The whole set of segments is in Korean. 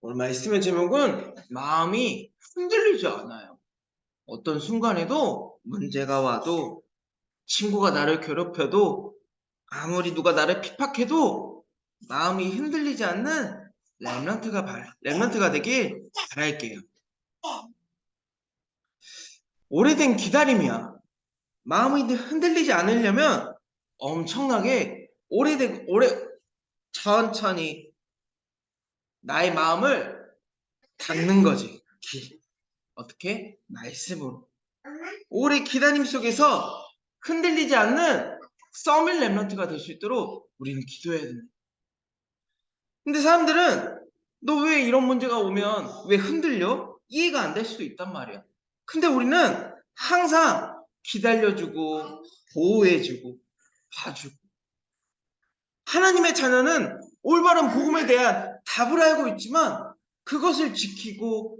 오늘 말씀의 제목은 마음이 흔들리지 않아요. 어떤 순간에도 문제가 와도 친구가 나를 괴롭혀도 아무리 누가 나를 핍박해도 마음이 흔들리지 않는 렘넌트가 되길 바랄게요. 오래된 기다림이야. 마음이 흔들리지 않으려면 엄청나게 천천히 나의 마음을 닫는 거지. 어떻게? 말씀으로. 오래 기다림 속에서 흔들리지 않는 써밀 렘넌트가 될 수 있도록 우리는 기도해야 됩니다. 근데 사람들은 너 왜 이런 문제가 오면 왜 흔들려? 이해가 안 될 수도 있단 말이야. 근데 우리는 항상 기다려주고 보호해주고 봐주고 하나님의 자녀는 올바른 복음에 대한 답을 알고 있지만 그것을 지키고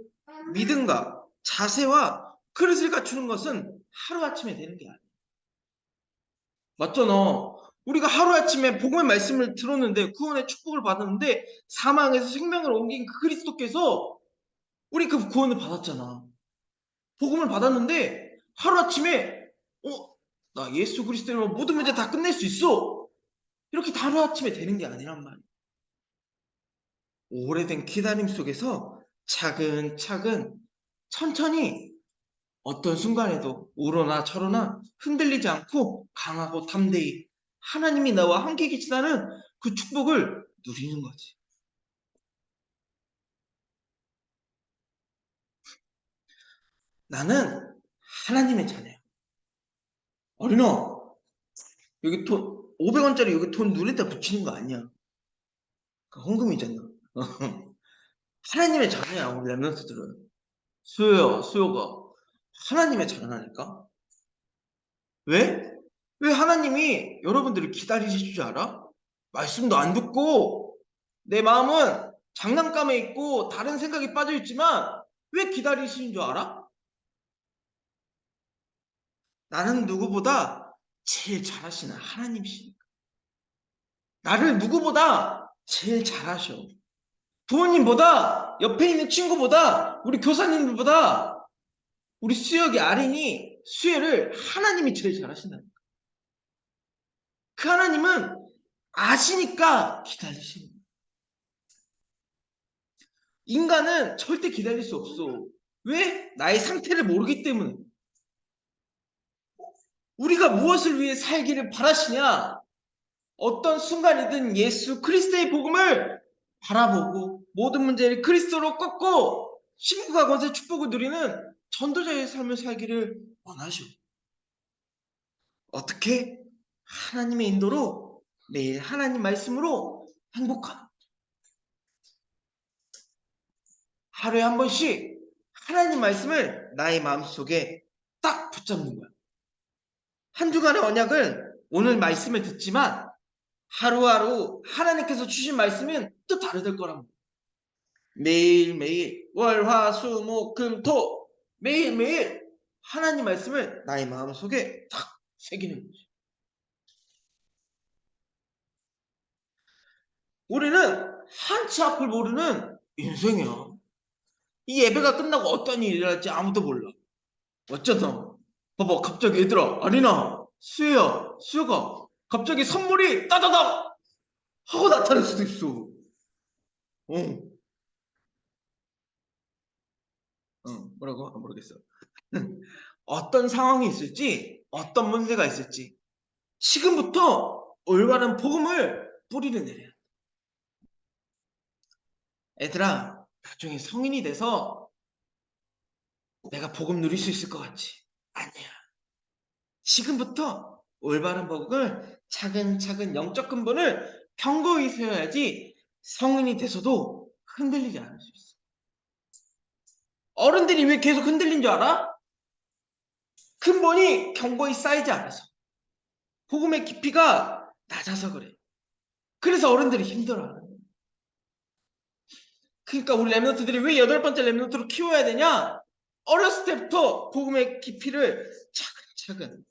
믿음과 자세와 그릇을 갖추는 것은 하루아침에 되는 게 아니야. 맞잖아. 우리가 하루아침에 복음의 말씀을 들었는데 구원의 축복을 받았는데 사망에서 생명을 옮긴 그 그리스도께서 우리 그 구원을 받았잖아. 복음을 받았는데 하루아침에 나 예수 그리스도로 모든 문제 다 끝낼 수 있어. 이렇게 하루아침에 되는 게 아니란 말이야. 오래된 기다림 속에서 차근차근 천천히 어떤 순간에도 우러나 저러나 흔들리지 않고 강하고 담대히 하나님이 나와 함께 계시다는 그 축복을 누리는 거지. 나는 하나님의 자녀야. 어린아, 여기 돈 500원짜리 여기 돈 눈에다 붙이는 거 아니야. 그 헌금이잖아. 하나님의 자녀야, 우리 렘넌트들은. 수요가 하나님의 자녀라니까. 왜? 왜 하나님이 여러분들을 기다리실 줄 알아? 말씀도 안 듣고 내 마음은 장난감에 있고 다른 생각이 빠져 있지만 왜 기다리시는 줄 알아? 나는 누구보다 제일 잘하시는 하나님이시니까. 나를 누구보다 제일 잘하셔. 부모님보다 옆에 있는 친구보다 우리 교사님들보다 우리 수혁이 아린이 수혜를 하나님이 제일 잘하신다니까. 그 하나님은 아시니까 기다리시는 거야. 인간은 절대 기다릴 수 없어. 왜? 나의 상태를 모르기 때문에. 우리가 무엇을 위해 살기를 바라시냐? 어떤 순간이든 예수 그리스도의 복음을 바라보고 모든 문제를 그리스도로 꺾고 신부가 거세 축복을 누리는 전도자의 삶을 살기를 원하셔. 어떻게? 하나님의 인도로 매일 하나님 말씀으로 행복한 하루에 한 번씩 하나님 말씀을 나의 마음속에 딱 붙잡는 거야. 한 주간의 언약은 오늘 말씀을 듣지만 하루하루 하나님께서 주신 말씀은 또 다르될 거랍니다. 매일매일 월, 화, 수, 목, 금, 토 매일매일 하나님 말씀을 나의 마음속에 딱 새기는 거지. 우리는 한치 앞을 모르는 인생이야. 이 예배가 끝나고 어떤 일이 일어날지 아무도 몰라. 어쩌다 봐봐 갑자기 얘들아 아리나 수혜가 갑자기 선물이 따다닥 하고 나타날 수도 있어. 어, 뭐라고? 모르겠어. 어떤 상황이 있을지 어떤 문제가 있을지 지금부터 올바른 복음을 뿌리를 내려. 애들아 나중에 성인이 돼서 내가 복음 누릴 수 있을 것 같지? 아니야. 지금부터 올바른 복음을 차근차근 영적 근본을 견고히 세워야지 성인이 돼서도 흔들리지 않을 수 있어. 어른들이 왜 계속 흔들린 줄 알아? 근본이 견고히 쌓이지 않아서. 복음의 깊이가 낮아서 그래. 그래서 어른들이 힘들어하는 거야. 그러니까 우리 렘넌트들이 왜 8번째 렘넌트로 키워야 되냐? 어렸을 때부터 복음의 깊이를 차근차근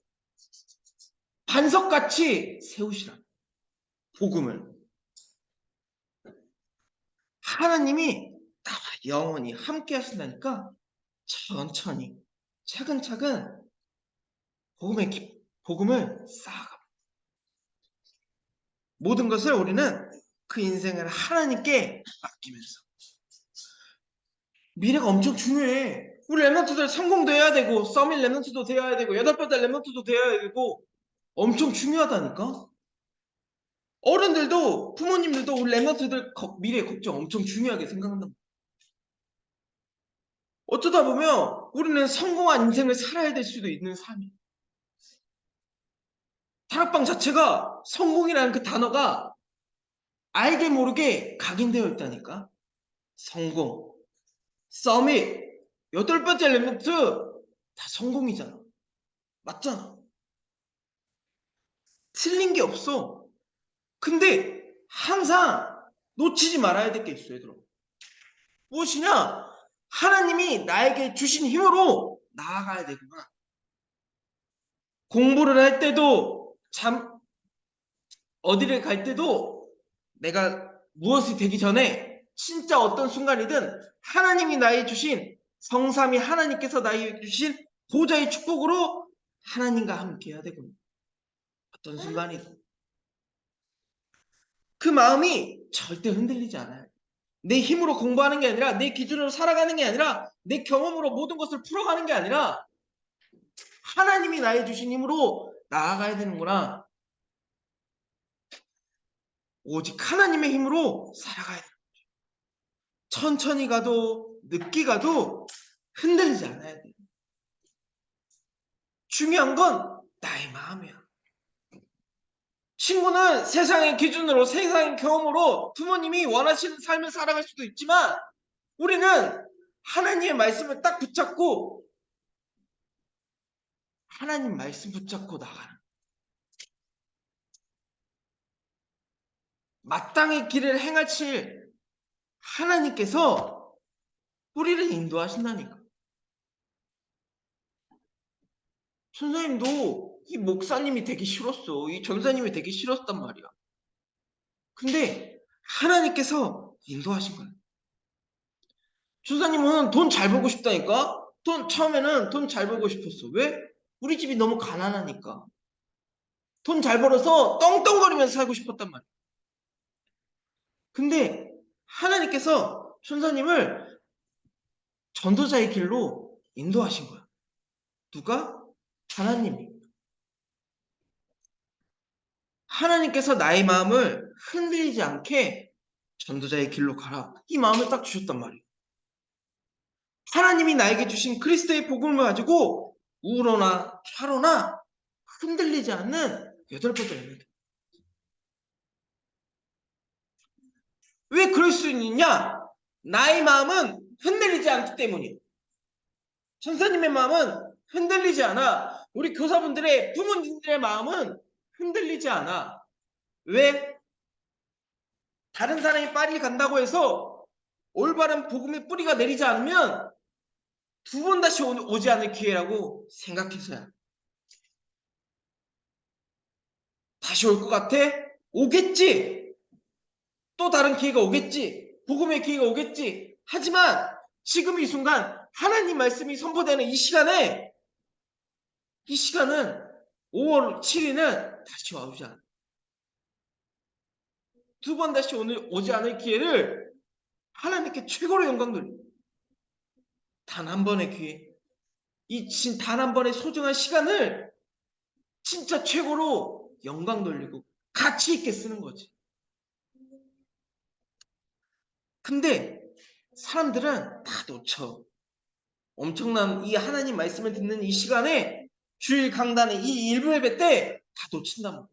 반석같이 세우시라. 복음을. 하나님이 영원히 함께 하신다니까 천천히 차근차근 복음을 쌓아가. 모든 것을 우리는 그 인생을 하나님께 맡기면서. 미래가 엄청 중요해. 우리 랩런트들 성공도 해야 되고 서밋 랩런트도 되어야 되고 8번째 랩런트도 되어야 되고 엄청 중요하다니까. 어른들도 부모님들도 우리 랩런트들 미래 걱정 엄청 중요하게 생각한다. 어쩌다 보면 우리는 성공한 인생을 살아야 될 수도 있는 삶이야. 다락방 자체가 성공이라는 그 단어가 알게 모르게 각인되어 있다니까. 성공, 서밋, 8번째 랩런트 다 성공이잖아. 맞잖아. 틀린 게 없어. 근데 항상 놓치지 말아야 될 게 있어, 얘들아. 무엇이냐? 하나님이 나에게 주신 힘으로 나아가야 되구나. 공부를 할 때도 어디를 갈 때도 내가 무엇이 되기 전에 진짜 어떤 순간이든 하나님이 나에게 주신 성삼위 하나님께서 나에게 주신 보좌의 축복으로 하나님과 함께 해야 되구나. 어떤 순간이든. 그 마음이 절대 흔들리지 않아요. 내 힘으로 공부하는 게 아니라 내 기준으로 살아가는 게 아니라 내 경험으로 모든 것을 풀어가는 게 아니라 하나님이 나의 주신 힘으로 나아가야 되는구나. 오직 하나님의 힘으로 살아가야 돼. 천천히 가도 늦게 가도 흔들리지 않아야 돼. 중요한 건 나의 마음이야. 친구는 세상의 기준으로 세상의 경험으로 부모님이 원하시는 삶을 살아갈 수도 있지만 우리는 하나님의 말씀을 딱 붙잡고 하나님 말씀 붙잡고 나가는 마땅히 길을 행하실 하나님께서 우리를 인도하신다니까. 선생님도 이 목사님이 되기 싫었어. 이 전사님이 되기 싫었단 말이야. 근데 하나님께서 인도하신 거야. 전사님은 돈 잘 벌고 싶다니까? 처음에는 돈 잘 벌고 싶었어. 왜? 우리 집이 너무 가난하니까. 돈 잘 벌어서 떵떵거리면서 살고 싶었단 말이야. 근데 하나님께서 천사님을 전도자의 길로 인도하신 거야. 누가? 하나님이. 하나님께서 나의 마음을 흔들리지 않게 전도자의 길로 가라. 이 마음을 딱 주셨단 말이에요. 하나님이 나에게 주신 그리스도의 복음을 가지고 우로나 좌로나 흔들리지 않는 8번째 엘리트. 왜 그럴 수 있느냐? 나의 마음은 흔들리지 않기 때문이에요. 천사님의 마음은 흔들리지 않아. 우리 교사분들의 부모님들의 마음은 흔들리지 않아. 왜? 다른 사람이 빨리 간다고 해서 올바른 복음의 뿌리가 내리지 않으면 2번 다시 오지 않을 기회라고 생각해서야. 다시 올 것 같아? 오겠지. 또 다른 기회가 오겠지. 복음의 기회가 오겠지. 하지만 지금 이 순간 하나님 말씀이 선포되는 이 시간은 5월 7일은 다시 와오지 않아. 2번 다시 오지 않을 기회를 하나님께 최고로 영광 돌려. 단 한 번의 기회. 단 한 번의 소중한 시간을 진짜 최고로 영광 돌리고 가치 있게 쓰는 거지. 근데 사람들은 다 놓쳐. 엄청난 이 하나님 말씀을 듣는 이 시간에 주일 강단의 이 일부 예배 때 다 놓친단 말이야.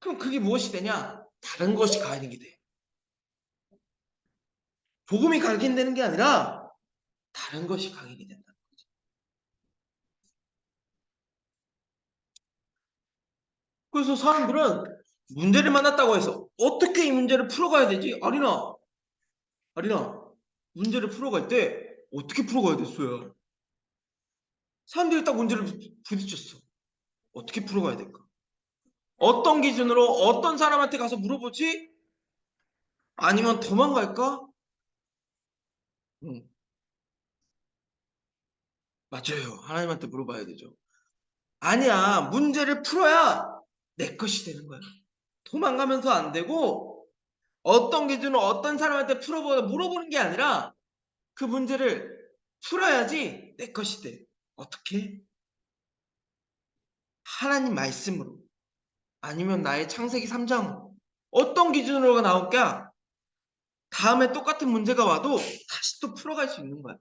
그럼 그게 무엇이 되냐? 다른 것이 각인이 돼. 복음이 각인되는 게 아니라 다른 것이 각인이 된다. 그래서 사람들은 문제를 만났다고 해서 어떻게 이 문제를 풀어가야 되지? 아리나, 문제를 풀어갈 때 어떻게 풀어가야 됐어요? 사람들이 딱 문제를 부딪혔어. 어떻게 풀어가야 될까? 어떤 기준으로 어떤 사람한테 가서 물어보지? 아니면 도망갈까? 응, 맞아요. 하나님한테 물어봐야 되죠. 아니야, 문제를 풀어야 내 것이 되는 거야. 도망가면서 안 되고 어떤 기준으로 어떤 사람한테 물어보는 게 아니라 그 문제를 풀어야지 내 것이 돼. 어떻게? 하나님 말씀으로. 아니면 나의 창세기 3장 어떤 기준으로가 나올까? 다음에 똑같은 문제가 와도 다시 또 풀어갈 수 있는 거야.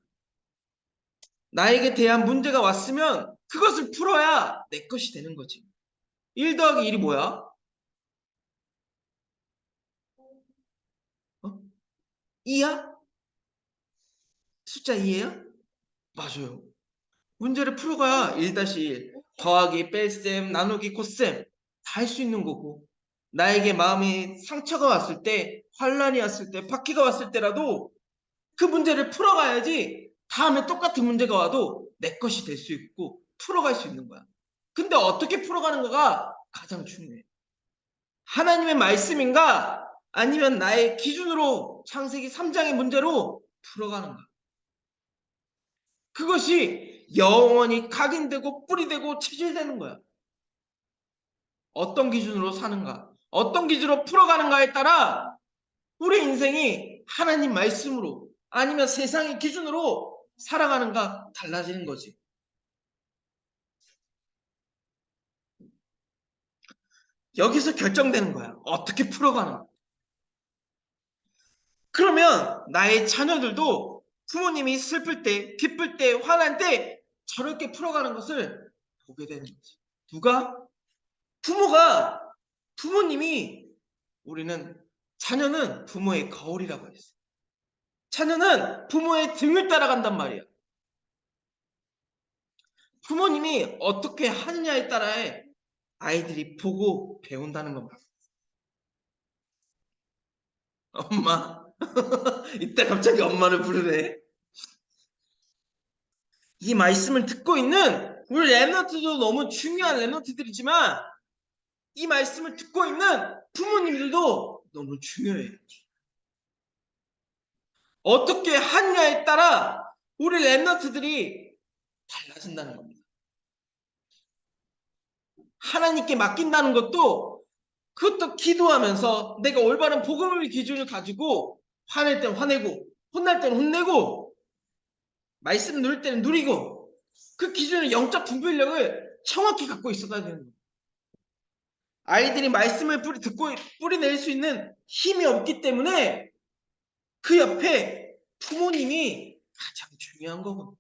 나에게 대한 문제가 왔으면 그것을 풀어야 내 것이 되는 거지. 1 더하기 1이 뭐야? 어? 2야? 숫자 2예요? 맞아요. 문제를 풀어가야 1-1 더하기, 뺄셈, 나누기, 곱셈 다 할 수 있는 거고 나에게 마음이 상처가 왔을 때, 환란이 왔을 때, 박해가 왔을 때라도 그 문제를 풀어가야지 다음에 똑같은 문제가 와도 내 것이 될 수 있고 풀어갈 수 있는 거야. 근데 어떻게 풀어가는가가 가장 중요해. 하나님의 말씀인가 아니면 나의 기준으로 창세기 3장의 문제로 풀어가는가. 그것이 영원히 각인되고 뿌리되고 체질되는 거야. 어떤 기준으로 사는가, 어떤 기준으로 풀어가는가에 따라 우리 인생이 하나님 말씀으로 아니면 세상의 기준으로 살아가는가 달라지는 거지. 여기서 결정되는 거야. 어떻게 풀어가는가. 그러면 나의 자녀들도 부모님이 슬플 때, 기쁠 때, 화날 때 저렇게 풀어가는 것을 보게 되는 거지. 누가? 부모가, 부모님이 우리는 자녀는 부모의 거울이라고 했어. 자녀는 부모의 등을 따라간단 말이야. 부모님이 어떻게 하느냐에 따라에 아이들이 보고 배운다는 겁니다. 엄마. 이때 갑자기 엄마를 부르네. 이 말씀을 듣고 있는 우리 랩런트도 너무 중요한 랩런트들이지만 이 말씀을 듣고 있는 부모님들도 너무 중요해요. 어떻게 하느냐에 따라 우리 랩런트들이 달라진다는 겁니다. 하나님께 맡긴다는 것도 그것도 기도하면서 내가 올바른 복음의 기준을 가지고 화낼 땐 화내고 혼날 땐 혼내고 말씀 누릴 때는 누리고 그 기준을 영적 분별력을 정확히 갖고 있어야 되는 거예요. 아이들이 말씀을 뿌리낼 수 있는 힘이 없기 때문에 그 옆에 부모님이 가장 중요한 거거든요.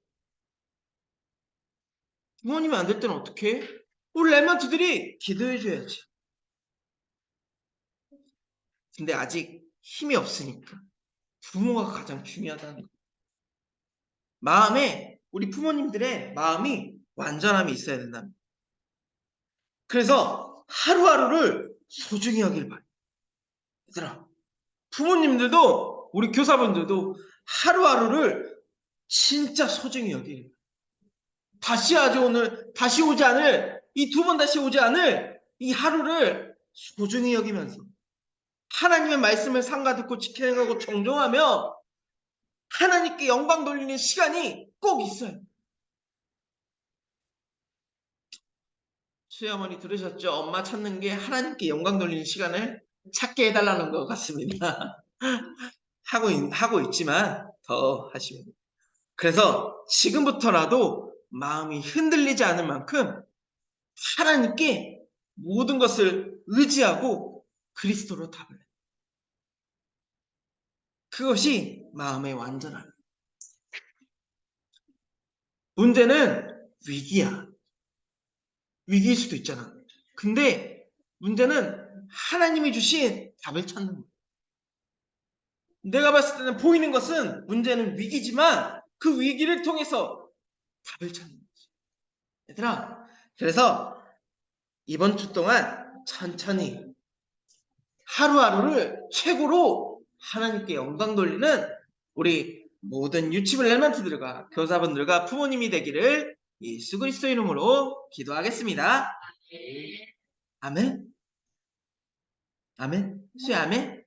부모님이 안 될 때는 어떻게 해? 우리 랩런트들이 기도해줘야지. 근데 아직 힘이 없으니까 부모가 가장 중요하다는 거예요. 마음에 우리 부모님들의 마음이 완전함이 있어야 된답니다. 그래서 하루하루를 소중히 여길 바래요. 얘들아, 부모님들도 우리 교사분들도 하루하루를 진짜 소중히 여길 다시 오지 않을 이 2번 다시 오지 않을 이 하루를 소중히 여기면서 하나님의 말씀을 삼가 듣고 지켜내고 정정하며 하나님께 영광 돌리는 시간이 꼭 있어요. 수혜어머니 들으셨죠? 엄마 찾는 게 하나님께 영광 돌리는 시간을 찾게 해달라는 것 같습니다. 하고 있지만 더 하시면 돼요. 그래서 지금부터라도 마음이 흔들리지 않을 만큼 하나님께 모든 것을 의지하고 그리스도로 답을 해요. 그것이 마음의 완전함. 문제는 위기야. 위기일 수도 있잖아. 근데 문제는 하나님이 주신 답을 찾는 거야. 내가 봤을 때는 보이는 것은 문제는 위기지만 그 위기를 통해서 답을 찾는 거지. 얘들아, 그래서 이번 주 동안 천천히 하루하루를 최고로 하나님께 영광 돌리는 우리 모든 유치부 랩런트들과 교사분들과 부모님이 되기를 예수 그리스도 이름으로 기도하겠습니다. 아멘. 아멘. 수야 아멘.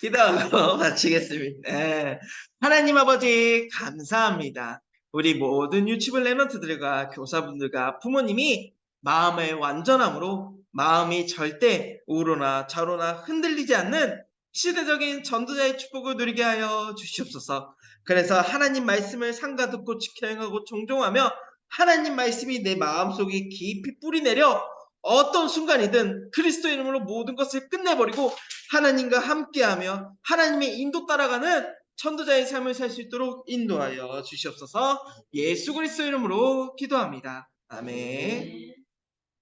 기도하고 마치겠습니다. 예. 하나님 아버지 감사합니다. 우리 모든 유치부 랩런트들과 교사분들과 부모님이 마음의 완전함으로 마음이 절대 우로나 좌로나 흔들리지 않는 시대적인 전도자의 축복을 누리게 하여 주시옵소서. 그래서 하나님 말씀을 상가 듣고 지켜 행하고 종종하며 하나님 말씀이 내 마음속에 깊이 뿌리내려 어떤 순간이든 그리스도 이름으로 모든 것을 끝내버리고 하나님과 함께하며 하나님의 인도 따라가는 전도자의 삶을 살 수 있도록 인도하여 주시옵소서. 예수 그리스도 이름으로 기도합니다. 아멘.